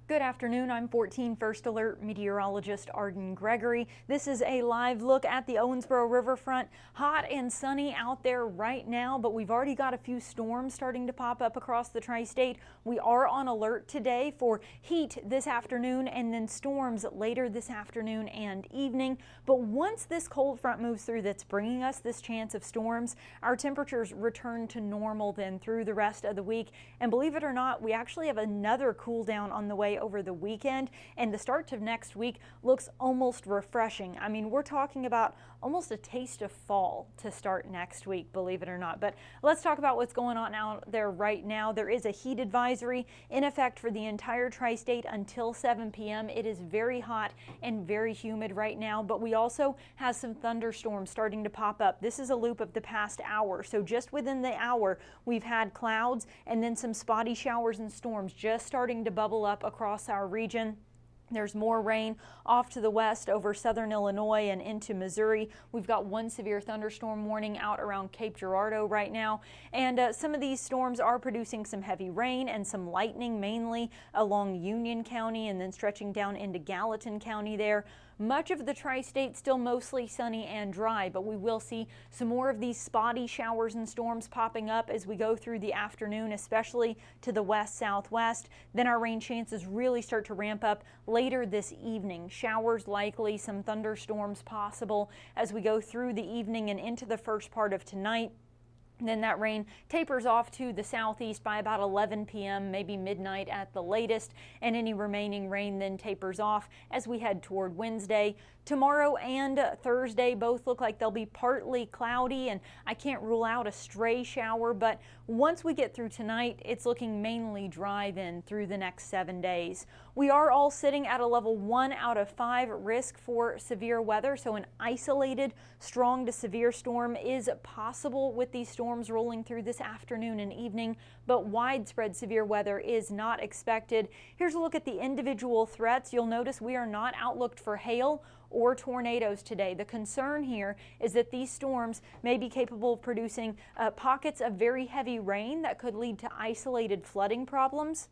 Good afternoon. I'm 14 First Alert meteorologist Arden Gregory. This is a live look at the Owensboro Riverfront. Hot and sunny out there right now, but we've already got a few storms starting to pop up across the tri-state. We are on alert today for heat this afternoon and then storms later this afternoon and evening. But once this cold front moves through that's bringing us this chance of storms, our temperatures return to normal then through the rest of the week. And believe it or not, we actually have another cool down on the way over the weekend, and the start of next week looks almost refreshing. I mean, we're talking about almost a taste of fall to start next week, believe it or not. But let's talk about what's going on out there right now. There is a heat advisory in effect for the entire tri-state until 7 p.m. It is very hot and very humid right now, but we also have some thunderstorms starting to pop up. This is a loop of the past hour. So just within the hour, we've had clouds and then some spotty showers and storms just starting to bubble up across our region. There's more rain off to the west over southern Illinois and into Missouri. We've got one severe thunderstorm warning out around Cape Girardeau right now. And some of these storms are producing some heavy rain and some lightning, mainly along Union County and then stretching down into Gallatin County there. Much of the tri-state still mostly sunny and dry, but we will see some more of these spotty showers and storms popping up as we go through the afternoon, especially to the west-southwest. Then our rain chances really start to ramp up later this evening. Showers likely, some thunderstorms possible as we go through the evening and into the first part of tonight. Then that rain tapers off to the southeast by about 11 p.m., maybe midnight at the latest, and any remaining rain then tapers off as we head toward Wednesday. Tomorrow and Thursday both look like they'll be partly cloudy, and I can't rule out a stray shower, but once we get through tonight, it's looking mainly dry then through the next 7 days. We are all sitting at a level 1 out of 5 risk for severe weather, so an isolated strong to severe storm is possible with these storms rolling through this afternoon and evening, but widespread severe weather is not expected. Here's a look at the individual threats. You'll notice we are not outlooked for hail or tornadoes today. The concern here is that these storms may be capable of producing pockets of very heavy rain that could lead to isolated flooding problems,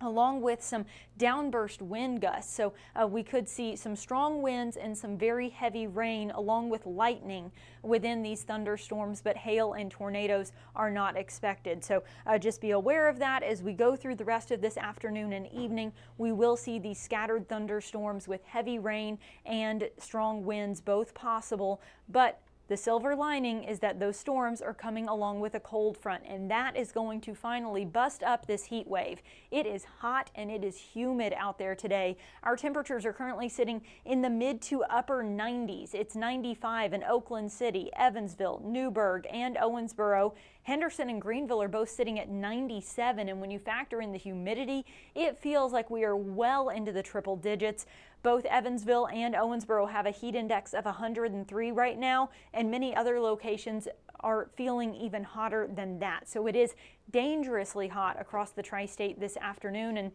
along with some downburst wind gusts. So we could see some strong winds and some very heavy rain along with lightning within these thunderstorms, but hail and tornadoes are not expected. So just be aware of that as we go through the rest of this afternoon and evening. We will see these scattered thunderstorms with heavy rain and strong winds both possible, but the silver lining is that those storms are coming along with a cold front, and that is going to finally bust up this heat wave. It is hot and it is humid out there today. Our temperatures are currently sitting in the mid to upper 90s. It's 95 in Oakland City, Evansville, Newburgh, and Owensboro. Henderson and Greenville are both sitting at 97, and when you factor in the humidity, it feels like we are well into the triple digits. Both Evansville and Owensboro have a heat index of 103 right now, and many other locations are feeling even hotter than that. So it is dangerously hot across the tri-state this afternoon, and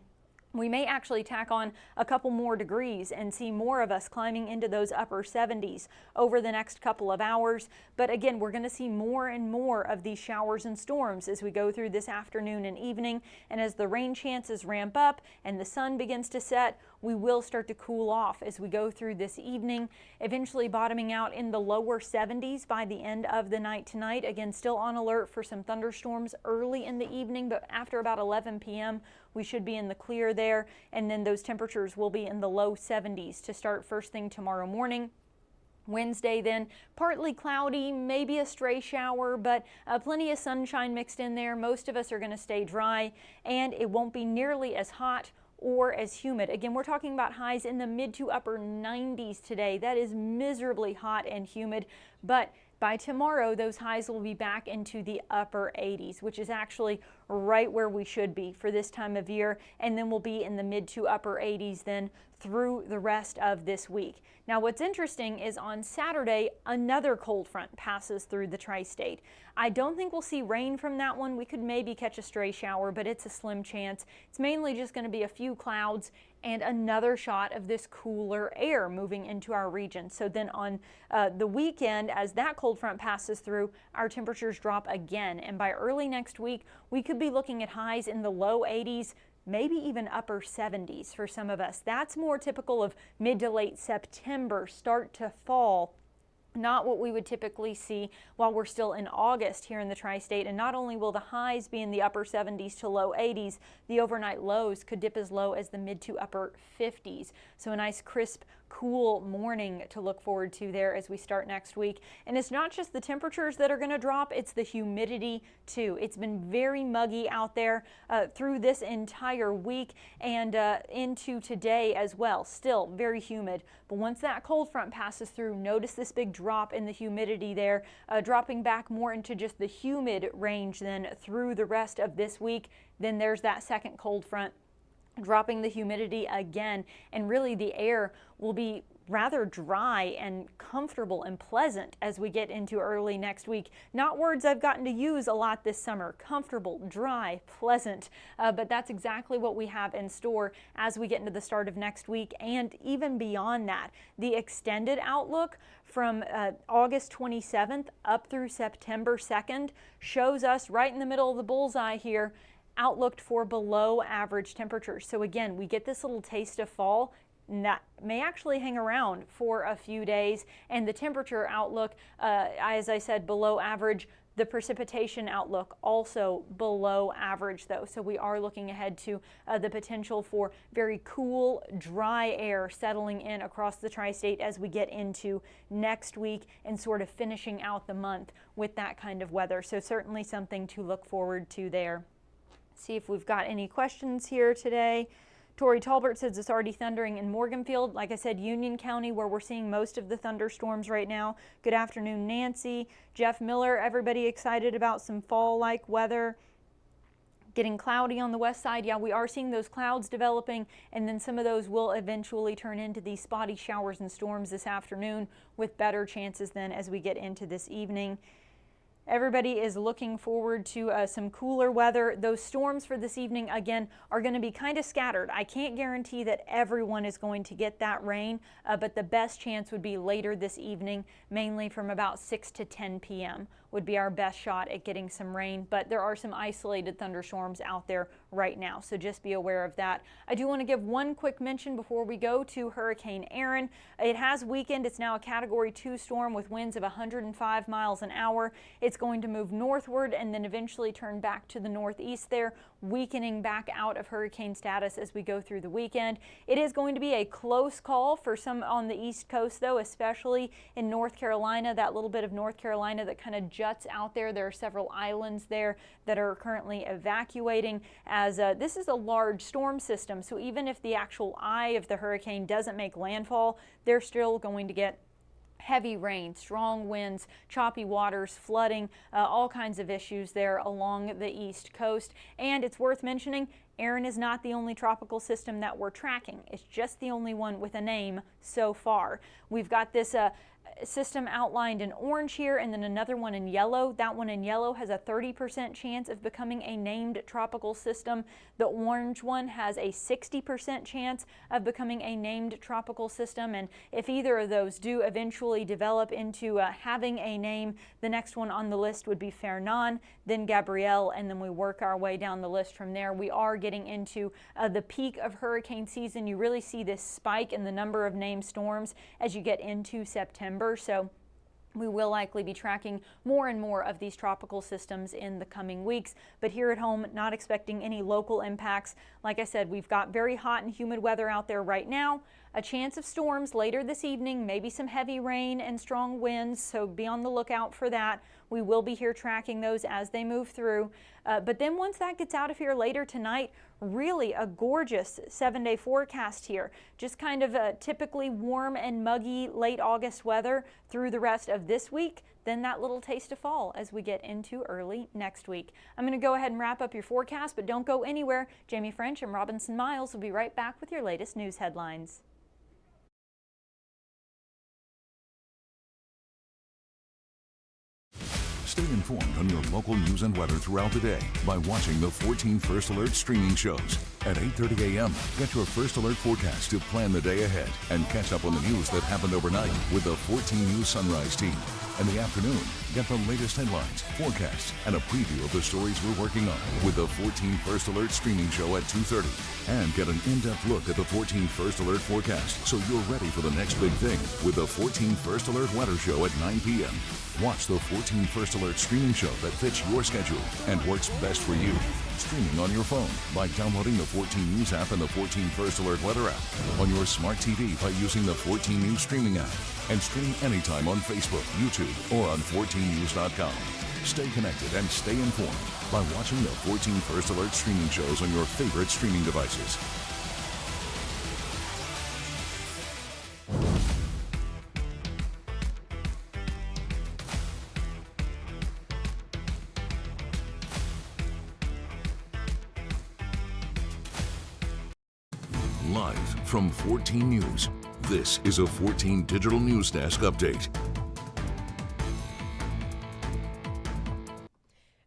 we may actually tack on a couple more degrees and see more of us climbing into those upper 70s over the next couple of hours. But again, we're going to see more and more of these showers and storms as we go through this afternoon and evening. And as the rain chances ramp up and the sun begins to set, we will start to cool off as we go through this evening, eventually bottoming out in the lower 70s by the end of the night tonight. Again, still on alert for some thunderstorms early in the evening, but after about 11 p.m., we should be in the clear there, and then those temperatures will be in the low 70s to start first thing tomorrow morning. Wednesday then partly cloudy, maybe a stray shower, but plenty of sunshine mixed in there. Most of us are going to stay dry, and it won't be nearly as hot or as humid. Again, we're talking about highs in the mid to upper 90s today. That is miserably hot and humid, but by tomorrow, those highs will be back into the upper 80s, which is actually right where we should be for this time of year, and then we'll be in the mid to upper 80s then through the rest of this week. Now, what's interesting is on Saturday, another cold front passes through the tri-state. I don't think we'll see rain from that one. We could maybe catch a stray shower, but it's a slim chance. It's mainly just going to be a few clouds and another shot of this cooler air moving into our region. So then on the weekend, as that cold front passes through, our temperatures drop again. And by early next week, we could be looking at highs in the low 80s, maybe even upper 70s for some of us. That's more typical of mid to late September, start to fall. Not what we would typically see while we're still in August here in the tri-state. And not only will the highs be in the upper 70s to low 80s, the overnight lows could dip as low as the mid to upper 50s. So a nice crisp, cool morning to look forward to there as we start next week. And it's not just the temperatures that are going to drop, it's the humidity too. It's been very muggy out there through this entire week and into today as well. Still very humid. But once that cold front passes through, notice this big drop in the humidity there, dropping back more into just the humid range then through the rest of this week. Then there's that second cold front dropping the humidity again, and really the air will be rather dry and comfortable and pleasant as we get into early next week. Not words I've gotten to use a lot this summer. Comfortable, dry, pleasant, but that's exactly what we have in store as we get into the start of next week and even beyond that. The extended outlook from August 27th up through September 2nd shows us right in the middle of the bullseye here, outlooked for below average temperatures. So again, we get this little taste of fall, and that may actually hang around for a few days. And the temperature outlook, as I said, below average. The precipitation outlook also below average though. So we are looking ahead to the potential for very cool, dry air settling in across the tri-state as we get into next week and sort of finishing out the month with that kind of weather. So certainly something to look forward to there. See if we've got any questions here today. Tori Talbert says it's already thundering in Morganfield. Like I said, Union County, where we're seeing most of the thunderstorms right now. Good afternoon, Nancy. Jeff Miller, everybody excited about some fall-like weather. Getting cloudy on the west side. Yeah, we are seeing those clouds developing, and then some of those will eventually turn into these spotty showers and storms this afternoon with better chances then as we get into this evening. Everybody is looking forward to some cooler weather. Those storms for this evening, again, are going to be kind of scattered. I can't guarantee that everyone is going to get that rain, but the best chance would be later this evening, mainly from about 6 to 10 p.m. would be our best shot at getting some rain. But there are some isolated thunderstorms out there right now, so just be aware of that. I do want to give one quick mention before we go to Hurricane Erin. It has weakened. It's now a Category 2 storm with winds of 105 miles an hour. It's going to move northward and then eventually turn back to the northeast there, weakening back out of hurricane status as we go through the weekend. It is going to be a close call for some on the East Coast though, especially in North Carolina, that little bit of North Carolina that kind of juts out there. There are several islands there that are currently evacuating as this is a large storm system. So even if the actual eye of the hurricane doesn't make landfall, they're still going to get heavy rain, strong winds, choppy waters, flooding, all kinds of issues there along the East Coast. And it's worth mentioning, Erin is not the only tropical system that we're tracking. It's just the only one with a name so far. We've got this system outlined in orange here and then another one in yellow. That one in yellow has a 30% chance of becoming a named tropical system. The orange one has a 60% chance of becoming a named tropical system, and if either of those do eventually develop into having a name, the next one on the list would be Fernan, then Gabrielle, and then we work our way down the list from there. We are getting into the peak of hurricane season. You really see this spike in the number of named storms as you get into September. So we will likely be tracking more and more of these tropical systems in the coming weeks. But here at home, not expecting any local impacts. Like I said, we've got very hot and humid weather out there right now. A chance of storms later this evening, maybe some heavy rain and strong winds, so be on the lookout for that. We will be here tracking those as they move through. But then once that gets out of here later tonight, really a gorgeous 7-day forecast here. Just kind of a typically warm and muggy late August weather through the rest of this week. Then that little taste of fall as we get into early next week. I'm going to go ahead and wrap up your forecast, but don't go anywhere. Jamie French and Robinson Miles will be right back with your latest news headlines. Stay informed on your local news and weather throughout the day by watching the 14 First Alert streaming shows. At 8:30 a.m., get your First Alert forecast to plan the day ahead and catch up on the news that happened overnight with the 14 News Sunrise team. In the afternoon, get the latest headlines, forecasts, and a preview of the stories we're working on with the 14 First Alert streaming show at 2:30. And get an in-depth look at the 14 First Alert forecast so you're ready for the next big thing with the 14 First Alert weather show at 9 p.m. Watch the 14 First Alert streaming show that fits your schedule and works best for you. Streaming on your phone by downloading the 14 News app and the 14 First Alert weather app. On your smart TV by using the 14 News streaming app. And stream anytime on Facebook, YouTube, or on 14news.com. Stay connected and stay informed by watching the 14 First Alert streaming shows on your favorite streaming devices. Live from 14 News, this is a 14 Digital News Desk update.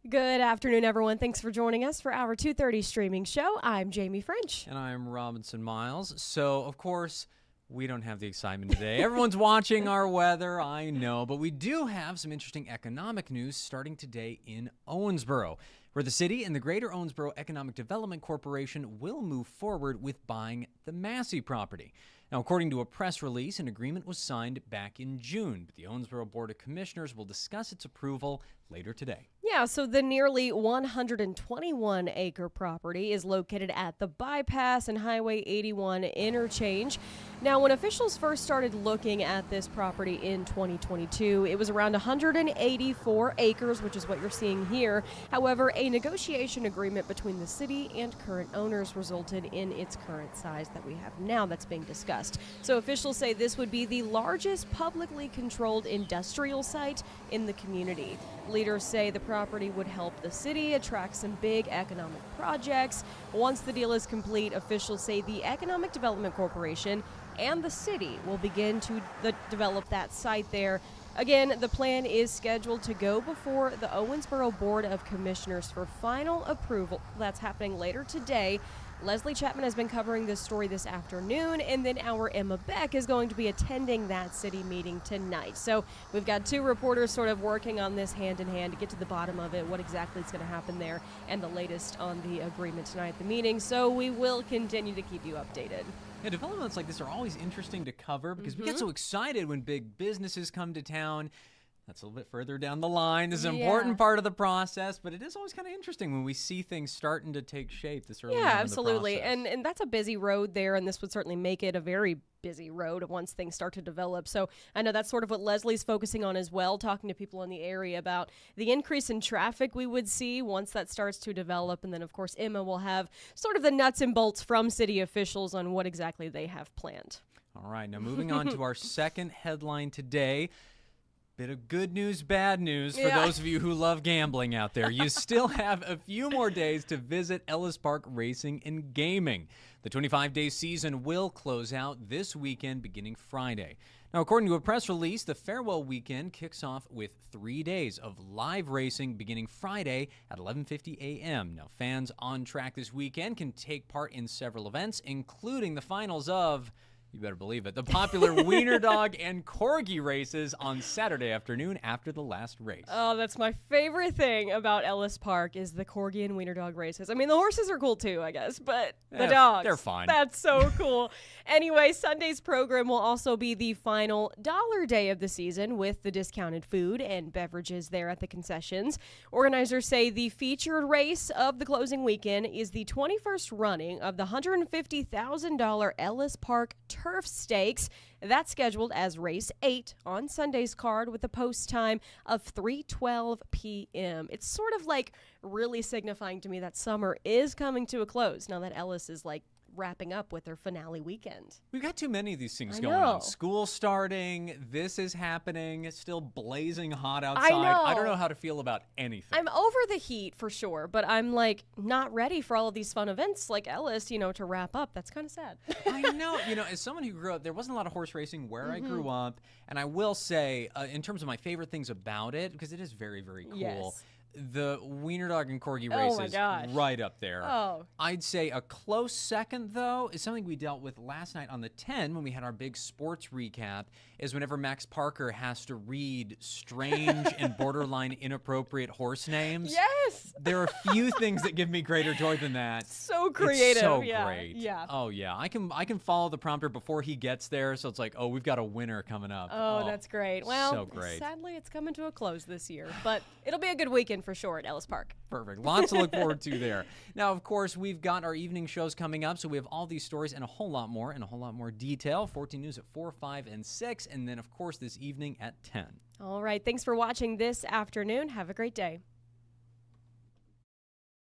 Good afternoon, everyone. Thanks for joining us for our 2:30 streaming show. I'm Jamie French. And I'm Robinson Miles. So, of course, we don't have the excitement today. Everyone's watching our weather, I know, but we do have some interesting economic news starting today in Owensboro, where the city and the Greater Owensboro Economic Development Corporation will move forward with buying the Massey property. Now, according to a press release, an agreement was signed back in June, but the Owensboro Board of Commissioners will discuss its approval later today. Yeah, so the nearly 121-acre property is located at the Bypass and Highway 81 interchange. Now, when officials first started looking at this property in 2022, it was around 184 acres, which is what you're seeing here. However, a negotiation agreement between the city and current owners resulted in its current size that we have now that's being discussed. So officials say this would be the largest publicly controlled industrial site in the community. Leaders say the property would help the city attract some big economic projects. Once the deal is complete, officials say the Economic Development Corporation and the city will begin to develop that site there. Again, the plan is scheduled to go before the Owensboro Board of Commissioners for final approval. That's happening later today. Leslie Chapman has been covering this story this afternoon, and then our Emma Beck is going to be attending that city meeting tonight. So we've got two reporters sort of working on this hand in hand to get to the bottom of it, what exactly is going to happen there, and the latest on the agreement tonight at the meeting. So we will continue to keep you updated. Yeah, developments like this are always interesting to cover because we get so excited when big businesses come to town. That's a little bit further down the line. This is an important part of the process, but it is always kind of interesting when we see things starting to take shape this early on in the absolutely. process. And that's a busy road there, and this would certainly make it a very busy road once things start to develop. So I know that's sort of what Leslie's focusing on as well, talking to people in the area about the increase in traffic we would see once that starts to develop. And then, of course, Emma will have sort of the nuts and bolts from city officials on what exactly they have planned. All right, now moving on to our second headline today. Bit of good news, bad news for those of you who love gambling out there. You still have a few more days to visit Ellis Park Racing and Gaming. The 25-day season will close out this weekend beginning Friday. Now, according to a press release, the farewell weekend kicks off with 3 days of live racing beginning Friday at 11:50 a.m. Now, fans on track this weekend can take part in several events, including the finals of, you better believe it, the popular Wiener Dog and Corgi races on Saturday afternoon after the last race. Oh, that's my favorite thing about Ellis Park is the Corgi and Wiener Dog races. I mean, the horses are cool too, I guess, but the dogs, they're fun. That's so cool. Anyway, Sunday's program will also be the final dollar day of the season with the discounted food and beverages there at the concessions. Organizers say the featured race of the closing weekend is the 21st running of the $150,000 Ellis Park Turf Stakes. That's scheduled as race 8 on Sunday's card with a post time of 3:12 p.m. It's sort of like really signifying to me that summer is coming to a close now that Ellis is like wrapping up with their finale weekend. We've got too many of these things going on. School starting, this is happening, it's still blazing hot outside. I don't know how to feel about anything. I'm over the heat for sure, but I'm like not ready for all of these fun events like Ellis, to wrap up. That's kind of sad. I know. As someone who grew up, there wasn't a lot of horse racing where I grew up, and I will say, in terms of my favorite things about it, because it is very, very cool, The Wiener Dog and Corgi race my is gosh. right up there. Oh. I'd say a close second, though, is something we dealt with last night on the 10 when we had our big sports recap, is whenever Max Parker has to read strange and borderline inappropriate horse names. Yes. There are few things that give me greater joy than that. So creative. It's so yeah. great. Yeah. Oh, yeah. I can follow the prompter before he gets there, so it's like, oh, we've got a winner coming up. Oh, that's great. Well, so great. Sadly, it's coming to a close this year, but it'll be a good weekend for sure at Ellis Park. Perfect. Lots to look forward to there. Now, of course, we've got our evening shows coming up, so we have all these stories and a whole lot more in a whole lot more detail. 14 News at 4, 5, and 6, and then, of course, this evening at 10. All right. Thanks for watching this afternoon. Have a great day.